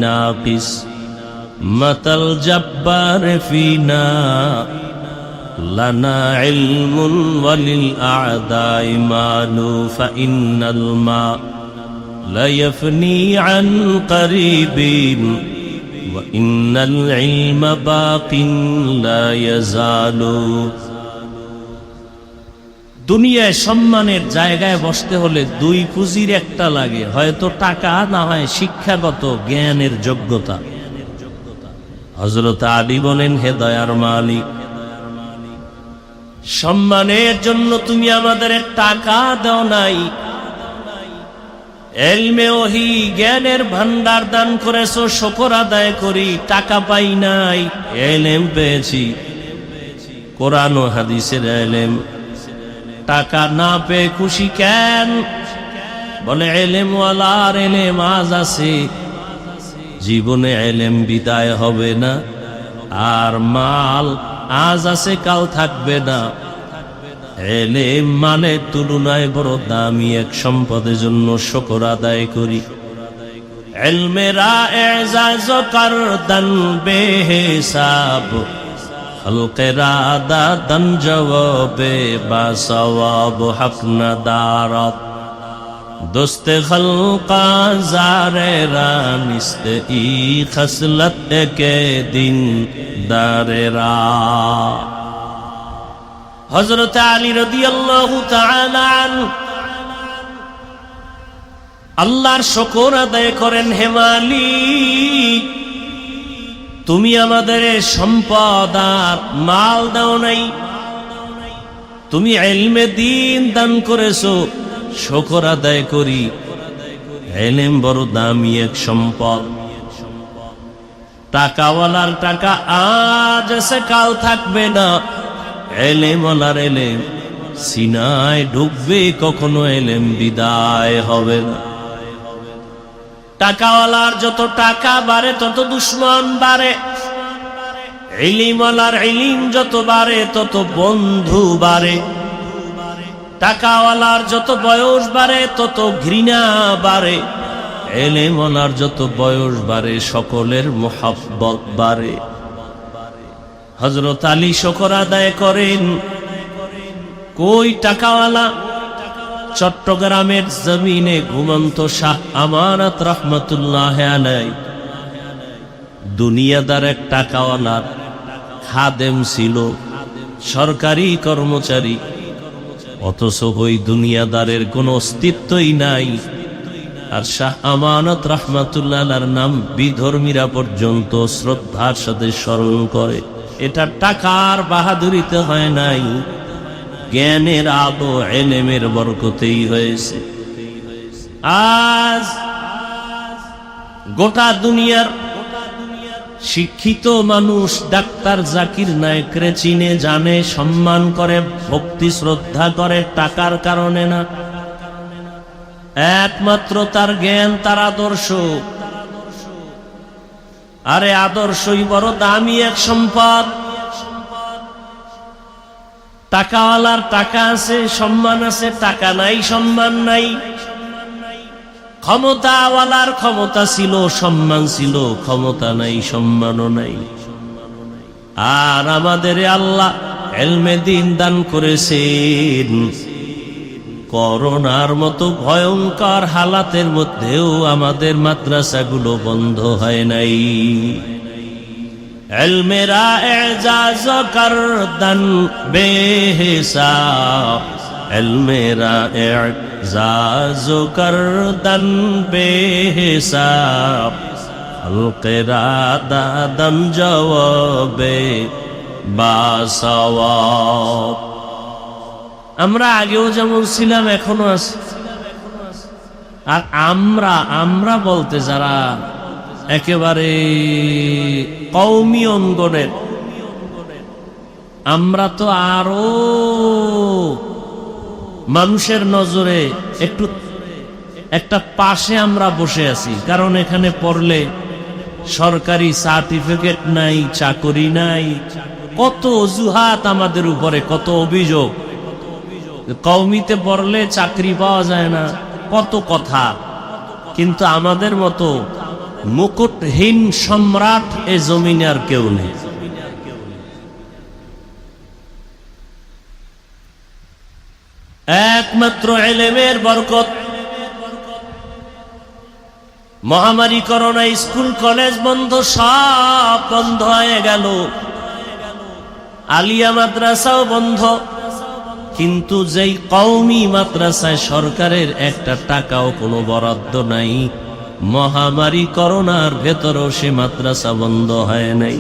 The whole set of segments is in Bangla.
নাকিস মাতাল জাব্বার ফিনা লানা ইলমুন ওয়ালিল আ'দাই মালু ফাইন্নাল মা লা ইয়াফনি আন করিবিন ওয়া ইন্নাল ইলমা বাকিন লা ইয়াজালু। দুনিয়ায় সম্মানের জায়গায় বসতে হলে দুই পুঁজির একটা লাগে, হয়তো টাকা, না হয় শিক্ষাগত জ্ঞানের যোগ্যতা। হযরত আলী বলেন, হে দয়ার মালিক, সম্মানের জন্য তুমি আমাদের টাকা দাও নাই, ইলমে ওহী জ্ঞানের ভান্ডার দান করেছো, শুকর আদায় করি। টাকা পাই নাই, ইলম পেয়েছি, কোরআন ও হাদিসের ইলম। টাকা না পেয়ে খুশি কেন? বলে ইলম ওয়ালার ইলম আজ আছে, জীবনে ইলম বিদায় হবে না। আর মাল আজ আছে কাল থাকবে না। ইলম মানে তুলনায় বড় দামি এক সম্পদের জন্য শুকর আদায় করি। ইলমেরা এজাজ করদান বেহিসাব, খলকেরা দাদান জওয়াবে বাসওয়াব হক নদারত, দোস্তে খলকা জারেরা নিস্তে ই খসলত কে দিন দারেরা। হযরত আলী রাদিয়াল্লাহু তাআলা আনহু আল্লাহর শুকর আদায় করেন, হে মালিক, তুমি আমাদের সম্পদ আর মাল দাও নাই, তুমি ইলমে দ্বীন দান করেছো, শুকর আদায় করি। ইলম বড় দামি এক সম্পদ। টাকাওয়ালার টাকা আজ আছে কাল থাকবে না। ইলম ওয়ালার ইলম সিনায় ঢুকবে, কখনো ইলম বিদায় হবে না। টাকাওয়ালার যত টাকা বাড়ে তত দুশ্মন বাড়ে, ইলমওয়ালার ইলম যত বাড়ে তত বন্ধু বাড়ে। টাকাওয়ালার যত বয়স বাড়ে তত ঘৃণা বাড়ে, ইলমওয়ালার যত বয়স বাড়ে সকলের মুহাব্বত বাড়ে। হযরত আলী শুকর আদায় করেন। কই টাকাওয়ালা? চট্টগ্রামের জমিনে ঘুমন্ত শাহ আমানত রহমতুল্লাহ আলাইহি দুনিয়াদার এক টাকাওয়ালার খাদেম ছিল, সরকারি কর্মচারী, অথচ ওই দুনিয়াদারের কোনো অস্তিত্বই নাই। আর শাহ আমানত রহমতুল্লাহ আলাইহির নাম বিধর্মীরা পর্যন্ত শ্রদ্ধার সাথে স্মরণ করে। এটা টাকার বাহাদুরিতে হয় নাই, জ্ঞানের আলো ইলমের বরকতেই হয়েছে। আজ গোটা দুনিয়ার শিক্ষিত মানুষ ডাক্তার জাকির নায়েকরে চিনে, জানে, সম্মান করে, ভক্তি শ্রদ্ধা করে, টাকার কারণে না, একমাত্র তার জ্ঞান, তার আদর্শ। আরে আদর্শই বড় দামি এক সম্পদ। টাকাওয়ালার টাকা আছে, সম্মান আছে, টাকা নাই, সম্মান নাই। ক্ষমতাওয়ালার ক্ষমতা ছিল, সম্মান ছিল, ক্ষমতা নাই, সম্মানও নাই। আর আমাদের আল্লাহ ইলমে দ্বীন দান করেছেন। করোনার মতো ভয়ঙ্কর হালাতের মধ্যেও আমাদের মাদ্রাসাগুলো বন্ধ হয় নাই। ইলমেরা এজাজ করদান বেহিসাব, ইলমেরা এজাজ করদান বেহিসাব, খলকেরা দাদান জওয়াবে বাসওয়াব। আমরা আগেও যেমন ছিলাম এখনো আছি। আর আমরা বলতে যারা একেবারে কওমি অঙ্গনের, আমরা তো আরো মানুষের নজরে একটু একটা পাশে আমরা বসে আছি। কারণ এখানে পড়লে সরকারি সার্টিফিকেট নাই, চাকরি নাই, কত অজুহাত আমাদের উপরে, কত অভিযোগ। কওমিতে পড়লে চাকরি পাওয়া যায় না, কত কথা। কিন্তু আমাদের মতো মুকুটহীন সম্রাট এ জমিনে আর কেউ নেই। একমাত্র ইলমের বরকত। মহামারী করোনা, স্কুল কলেজ বন্ধ, সব বন্ধ হয়ে গেল, আলিয়া মাদ্রাসাও বন্ধ। কিন্তু যেই কওমি মাদ্রাসায় সরকারের একটা টাকাও কোনো বরাদ্দ নাই, মহামারী করোনার ভেতরও সে মাদ্রাসা বন্ধ হয় নাই।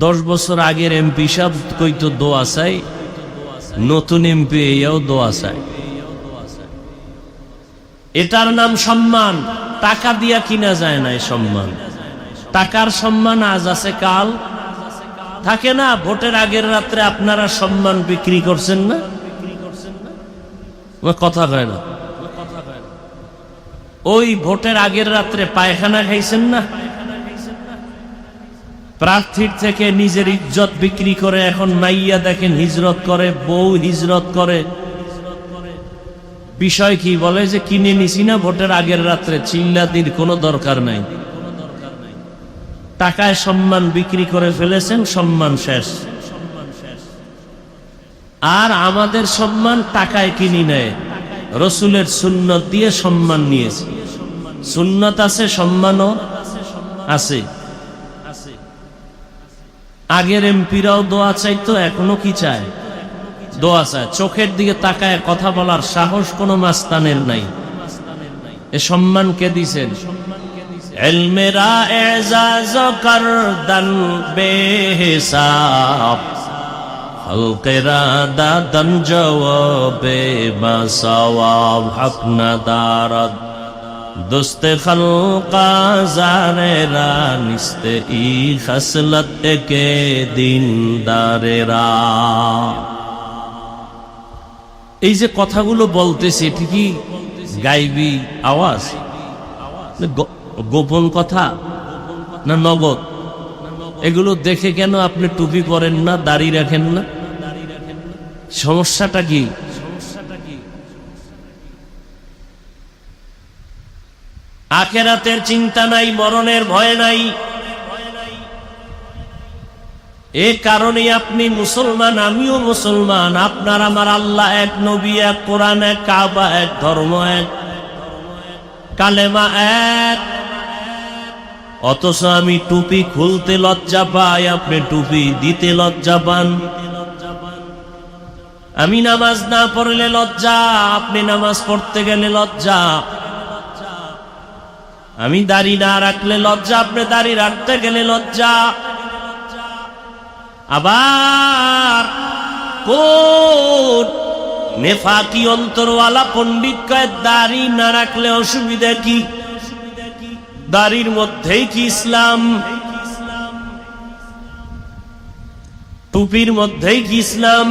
10 বছর আগের এমপি সাহেব কইতো দোয়া চাই, নতুন এমপি এও দোয়া চাই। এটার নাম সম্মান। টাকা দিয়া কিনা যায় না এই সম্মান। টাকার সম্মান আজ আছে, কাল থাকে না। ভোটের আগের রাত্রে আপনারা সম্মান বিক্রি করছেন না? কথা কয় না। ওই ভোটের আগের রাত্রে পায়খানা খাইছেন না? প্রার্থীর থেকে নিজের ইজ্জত বিক্রি করে এখন মাইয়া দেখেন হিজরত করে, বউ হিজরত করে। বিষয় কি? বলে যে কিনে নিছি না ভোটের আগের রাত্রে, চিল্লাতির কোনো দরকার নাই। টাকায় সম্মান বিক্রি করে ফেলেছেন, সম্মান শেষ। আর আমাদের সম্মান টাকায় কিনি নেয়, রসুলের সুন্নত দিয়ে সম্মান নিয়েছে। সুন্নত আছে, সম্মানও আছে। আগের এমপিরাও দোয়া চাইতো, এখনো কি চায়? দোয়া চায়। চোখের দিকে তাকায় কথা বলার সাহস কোনো মাস্তানের নাই। এ সম্মান কে দিছেন? ইলমেরা এজাজ করদান বেহিসাব, হলকেরা দাদন জওয়াবে বাসওয়াব, হক নাদারত দোস্তে খলকা জারেরা, নিস্তে ই খসলত কে দিনদারেরা। এই যে কথাগুলো বলতেছে, ঠিকই গাইবি আওয়াজ, গোপন কথা না নগদ? এগুলো দেখে কেন আপনি টুপি পরেন না, দাড়ি রাখেন না? সমস্যাটা কি? আখেরাতের চিন্তা নাই, মরণের ভয় নাই। এ কারণে আপনি মুসলমান, আমিও মুসলমান। আপনার আমার আল্লাহ এক, নবী এক, কোরআন এক, কাবা এক, ধর্ম এক, কালেমা এক। অথচ আমি টুপি খুলতে লজ্জা পাই, আপনি টুপি দিতে লজ্জা পান। আমি নামাজ না পড়লে লজ্জা, আপনি নামাজ পড়তে গেলে লজ্জা। আমি দাড়ি না রাখলে লজ্জা, আপনি দাড়ি রাখতে গেলে লজ্জা। আবার কোন নেফাকি অন্তরওয়ালা পণ্ডিত কয় দাড়ি না রাখলে অসুবিধা কি? দাড়ির মধ্যেই কি ইসলাম? টুপির মধ্যেই কি ইসলাম?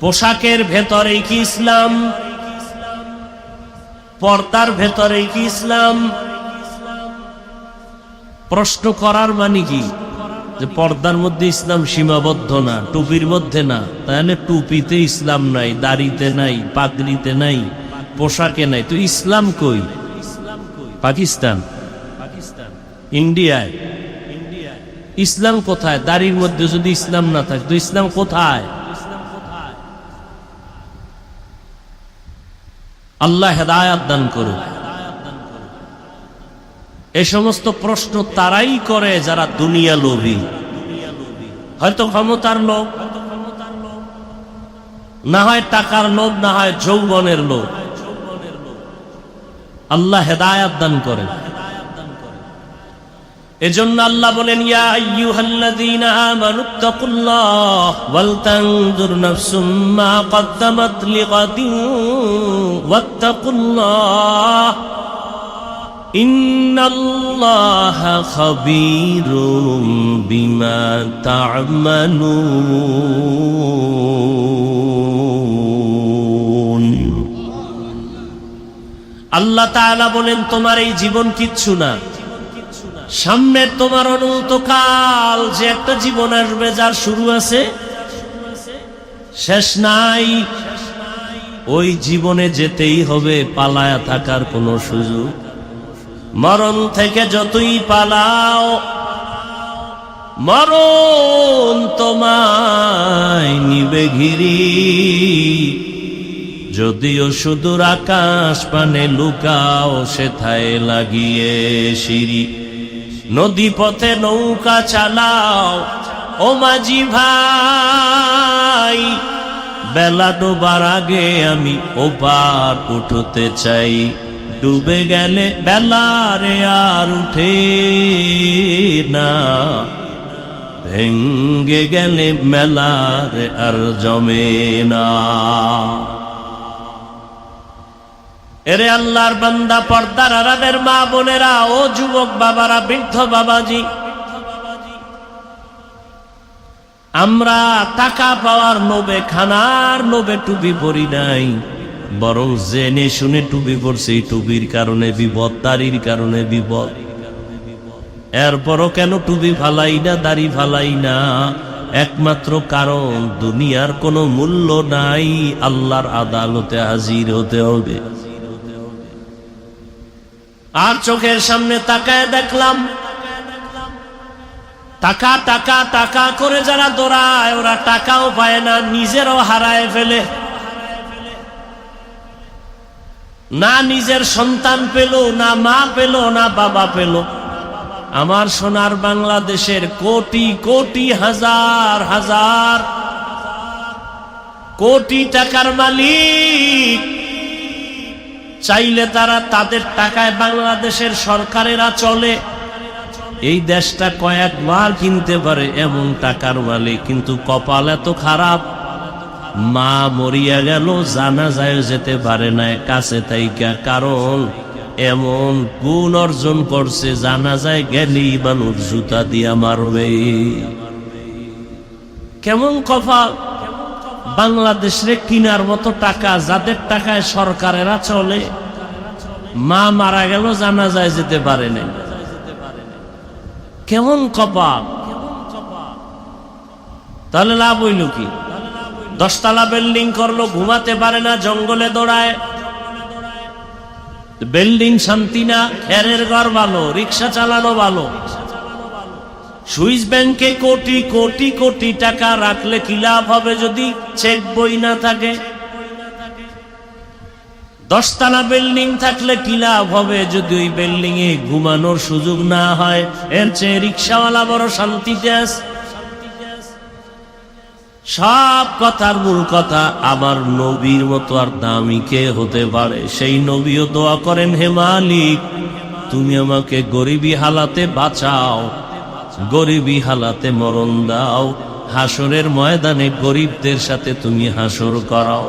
পোশাকের ভেতরেই কি ইসলাম? পর্দার ভেতরেই কি ইসলাম? প্রশ্ন করার মানে কি? যে পর্দার মধ্যে ইসলাম সীমাবদ্ধ না, টুপির মধ্যে না, তাহলে টুপিতে ইসলাম নাই, দাড়িতে নাই, পাগড়িতে নাই, পোশাকে নাই। তো ইসলাম কই? পাকিস্তান, ইন্ডিয়ায়। ইসলাম কোথায়? দাড়ির মধ্যে যদি ইসলাম না থাকে তো ইসলাম কোথায়? আল্লাহ হেদায়াত দান করুন। এই সমস্ত প্রশ্ন তারাই করে যারা দুনিয়া লোভী, হয়তো ক্ষমতার লোভ, না হয় টাকার লোভ, না হয় যৌবনের লোভ। আল্লাহ হেদায়াত দান করেন। এজন্য আল্লাহ বলেন, ইয়া আইয়ুহাল্লাযীনা আমানুত্তাকুল্লাহ ওয়াল তানজুর নাফসুম মা কদ্দামাত লিগাদিন ওয়াত্তাকুল্লাহ ইন্নাল্লাহা খাবীরুম বিমা তা'মালুন। আল্লাহ তাআলা বলেন, তোমার এই জীবন কিচ্ছু না, সামনে তোমার অনন্তকাল যে একটা জীবন আসবে, যার শুরু আছে শেষ নাই। ওই জীবনে যেতেই হবে, পালায়া থাকার কোনো সুযোগ মরণ থেকে যতই পালাও মরণ তোমায় নিবে ঘিরি। যদিও সুদূর আকাশ পানে লুকাও সেথায় লাগিয়ে সিঁড়ি। নদী পথে নৌকা চালাও ও মাঝি ভাই, বেলা ডোবার আগে আমি ওপার উঠতে চাই। ডুবে গেলে বেলারে আর উঠে না, ভেঙ্গে গেলে মেলারে আর জমে না। এরে আল্লাহর বান্দা, পর্দার আড়ালের মা বোনেরা, ও যুবক বাবারা, বৃদ্ধ বাবাজি, আমরা টাকা পাওয়ার লোভে, খানার লোভে টুপি পরি নাই, বরং জেনে শুনে টুপি পরছি। টুপির কারণে বিপদ, দাড়ির কারণে বিপদ। এরপরও কেন টুপি ফালাই না, দাড়ি ফালাই না? একমাত্র কারণ দুনিয়ার কোনো মূল্য নাই, আল্লাহর আদালতে হাজির হতে হবে। আর চোখের সামনে তাকায় দেখলাম টাকা টাকা টাকা করে যারা দৌড়ায়, ওরা টাকাও পায় না, নিজেরও হারায় ফেলে। না নিজের সন্তান পেল, না মা পেল, না বাবা পেল। আমার সোনার বাংলাদেশের কোটি কোটি হাজার হাজার কোটি টাকার মালিক চাইলে তারা তাদের টাকায় বাংলাদেশের সরকারেরা চলে, এই দেশটা কয়েকবার কিনতে পারে, এমন টাকার মালিক। কিন্তু কপাল এত খারাপ, মা মরিয়া গেল, জানাজায় যেতে পারে না কাছে তাইকা। কারণ এমন গুণ অর্জন করছে, জানাজায় গেলেই মানুষ জুতা দিয়া মারবে। কেমন কপাল! বাংলাদেশে কিনার মতো টাকা, যাদের টাকায় সরকারেরা চলে, মা মারা গেল, জানাজায় যেতে পারে না। কেমন কপাল! তাহলে লাভ হইল কি? 10 তলা বিল্ডিং করলো, ঘুমাতে পারে না, জঙ্গলে দৌড়ায়। বিল্ডিং শান্তি না, খেরের ঘর ভালো, রিক্সা চালানো ভালো। সুইস ব্যাংকে কোটি কোটি কোটি টাকা রাখলে কি লাভ হবে যদি চেক বই না থাকে? 10 তলা বিল্ডিং থাকলে কি লাভ হবে যদি ওই বিল্ডিং এ ঘুমানোর সুযোগ না হয়? এর চেয়ে রিক্সাওয়ালা বড় শান্তিতে আছে। সব কথার মূল কথা, আমার নবীর মতো আর দামি কে হতে পারে? সেই নবীও দোয়া করেন, হে মালিক, তুমি আমাকে গরিবী হালাতে বাঁচাও, গরিবী হালাতে মরণ দাও, হাসরের ময়দানে গরিবদের সাথে তুমি হাসর করাও।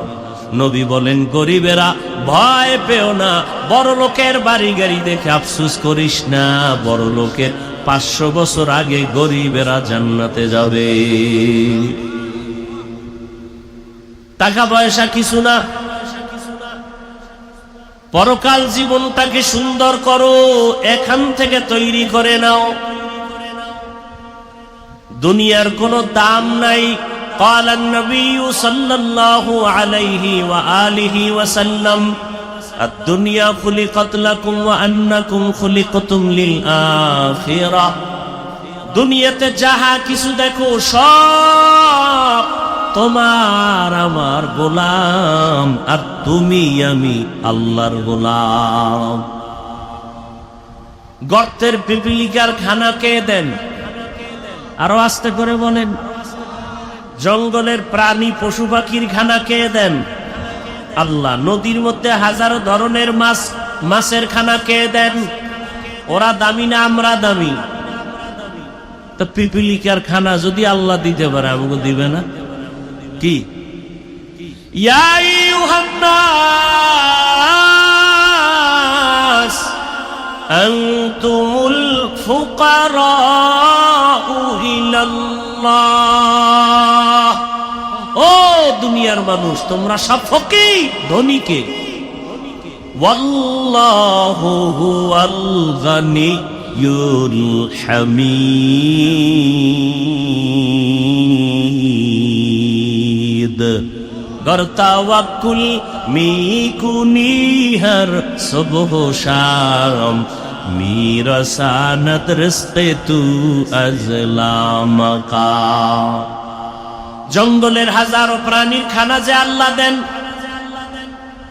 নবী বলেন, গরিবেরা ভয় পেও না, বড় লোকের বাড়ি গাড়ি দেখে আফসোস করিস না, বড় লোকের 500 বছর আগে গরিবেরা জান্নাতে যাবে। টাকা পয়সা কিছু না, পরকাল জীবনটাকে সুন্দর করো, এখান থেকে তৈরি করে নাও। দুনিয়ার কোনো দাম নাই। قال النبي صلى الله عليه وآله وسلم الدنيا خلقت لكم وأنكم خلقتم للآخرة। দুনিয়াতে যাহা কিছু দেখো সব তোমার আমার গোলাম, আর তুমি আমি আল্লাহর গোলাম। গর্তের পিপিলিকার খানা কে দেন? আরো আস্তে করে বলেন। জঙ্গলের প্রাণী পশু পাখির খানা কে দেন? আল্লাহ। নদীর মধ্যে হাজারো ধরনের মাছ, মাছের খানা কে দেন? ওরা দামি না আমরা দামি? তো পিপিলিকার খানা যদি আল্লাহ দিতে পারে, আমাকে দিবে না? কি ইয়া আইয়ুহান নাস আনতুমুল ফুকারাউ ইলাল্লাহ। ও দুনিয়ার মানুষ, তোমরা সব ফকির, ধনীকে। ওয়াল্লাহু হুয়াল গানিয়ুল হামিদ। गर तवक्कुल मी कुनी हर सुबह शाम میرساند رزق تو از لامکا জঙ্গলের হাজারো প্রাণীর খানা যে আল্লাহ দেন,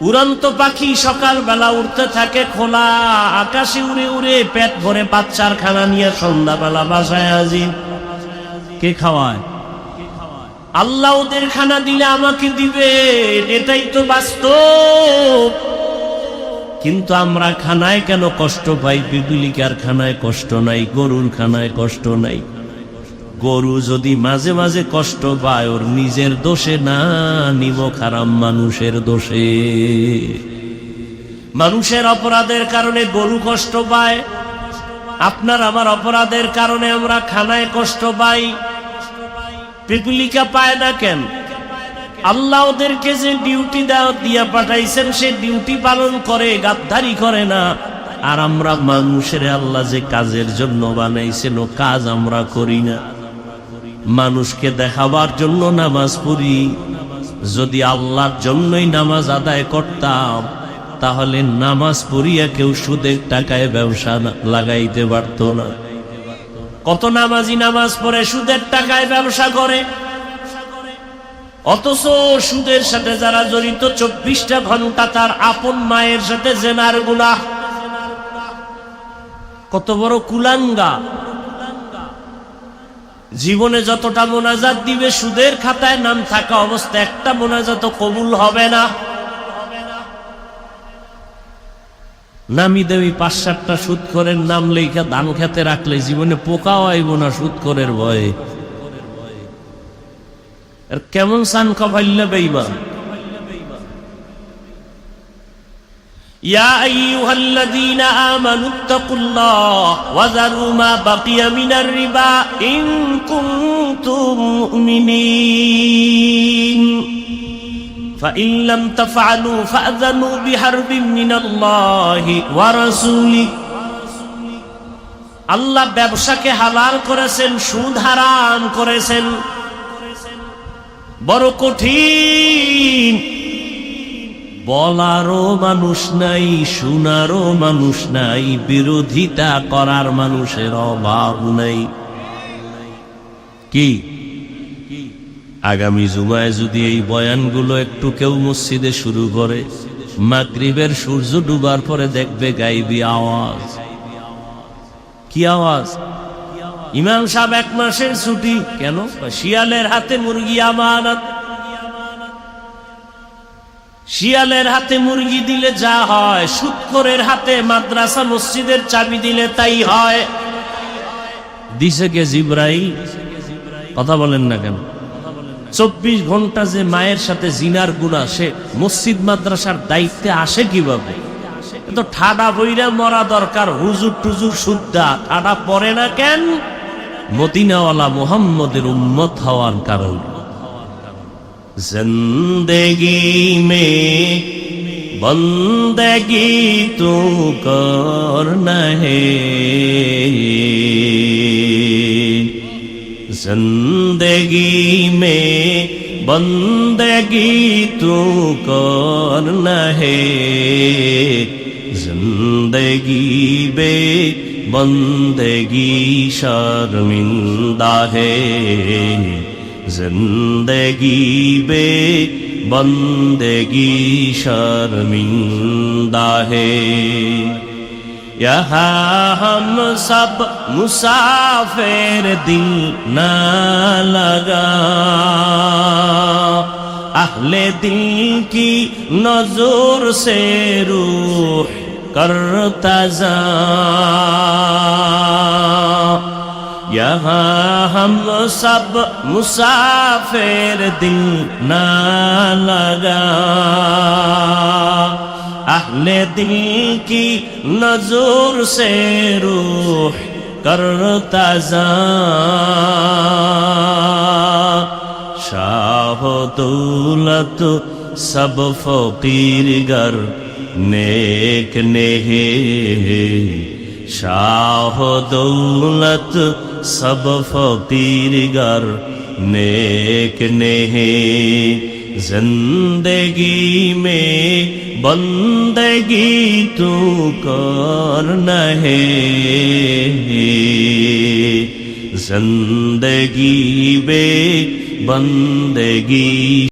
উড়ন্ত পাখি সকালবেলা উঠতে থাকে খোলা আকাশে উড়ে উড়ে পেট ভরে বাচ্চার খানা নিয়ে সন্ধ্যাবেলা বাসায় হাজির। কে খাওয়ায়? আল্লাহ। ওদের খানা দিলে আমাকে দিবে, এটাই তো বাস্তব। কিন্তু আমরা খানায় কেন কষ্ট পাই? পিপিলিকার খানায় কষ্ট নাই, গরুর খানায় কষ্ট নাই। গরু যদি মাঝে মাঝে কষ্ট পায় ওর নিজের দোষে না, নিমক হারাম মানুষের দোষে। মানুষের অপরাধের কারণে গরু কষ্ট পায়, আপনার আমার অপরাধের কারণে আমরা খানায় কষ্ট পাই। পিপিলিকা পায় না কেন? আল্লাহ ওদেরকে যে ডিউটি দিয়া পাঠাইছেন সে ডিউটি পালন করে, গাদ্দারি করে না। আর আমরা মানুষের আল্লাহ যে কাজের জন্য বানাইছেন ও কাজ আমরা করি না। মানুষকে দেখাবার জন্য নামাজ পড়ি। যদি আল্লাহর জন্যই নামাজ আদায় করতাম তাহলে নামাজ পড়িয়া কেউ সুদের টাকায় ব্যবসা লাগাইতে পারত না। কত নামাজি নামাজ পড়ে সুদের টাকায় ব্যবসা করে, অথচ সুদের সাথে যারা জড়িত 24টা ঘন্টা তার আপন মায়ের সাথে জেনার গুনাহ। কত বড় কুলাঙ্গা! জীবনে যতটা মোনাজাত দিবে সুদের খাতায় নাম থাকা অবস্থা একটা মোনাজাত কবুল হবে না। নামি দেবী 5-7টা সুদখোরের নাম লেখা ধান খেতে রাখলে জীবনে পোকাও আইব না সুদখোরের ভয়ে। আর কেমন সান কভাইল্লা বেঈমান! ইয়া আইয়ুহাল্লাযীনা আমানুত্তাকুল্লাহ ওয়া যারু মা বাকিয়া মিনার রিবা ইন কুনতুম মুমিনিন ফাইন লাম তাফআলু ফাআযানু বিহারবিন মিনাল্লাহি ওয়া রাসূলিহি। আল্লাহ ব্যবসাকে হালাল করেছেন, সুদ হারাম করেছেন। বড় কঠিন, বলারও মানুষ নাই, শোনারও মানুষ নাই, বিরোধিতা করার মানুষের অভাব নাই। কি আগামী জুমায় যদি এই বয়ানগুলো একটু কেউ মসজিদে শুরু করে, মাগরিবের সূর্য ডুবার পরে দেখবে গাইবি আওয়াজ। কি আওয়াজ? ইমাম সাহেব 1 মাসের ছুটি কেন? শিয়ালের হাতে মুরগি আমানত। শিয়ালের হাতে মুরগি দিলে যা হয়, সুদখোরের হাতে মাদ্রাসা মসজিদের চাবি দিলে তাই হয়। দিছে কে? জিবরাইল। কথা বলেন না কেন? 24 ঘন্টা যে মায়ের সাথে জিনার গুনাহ, সে মসজিদ মাদ্রাসার দায়িত্বে আসে কিভাবে? তো ঠাডা বইরা মরা দরকার। হুজুর টুজুর সুদ্দা ঠাডা পড়ে না কেন? মদিনাওয়ালা মুহাম্মদের উম্মত হওয়ার কারণে। জিন্দেগি মে বন্দেগি তু করনা হে, জিন্দেগি মে বন্দেগি তু করনা হে, জিন্দেগি বে বন্দেগি শর্মিন্দা হে, जिंदगी बे बंदगी शर्मिंदा है। यहाँ हम सब मुसाफिर दिल न लगा, अहले दिल की नजर से रूह करता जा। यहाँ हम सब मुसाफिर दिल न लगा, अहले दिल की नजर से रूह करता जा। शाह दौलत सब फकीर गर नेक नेहे, शाह दौलत सब फकीर गर नेक नेहे, जिंदगी में बंदगी तू करना है, जिंदगी बे बंदगी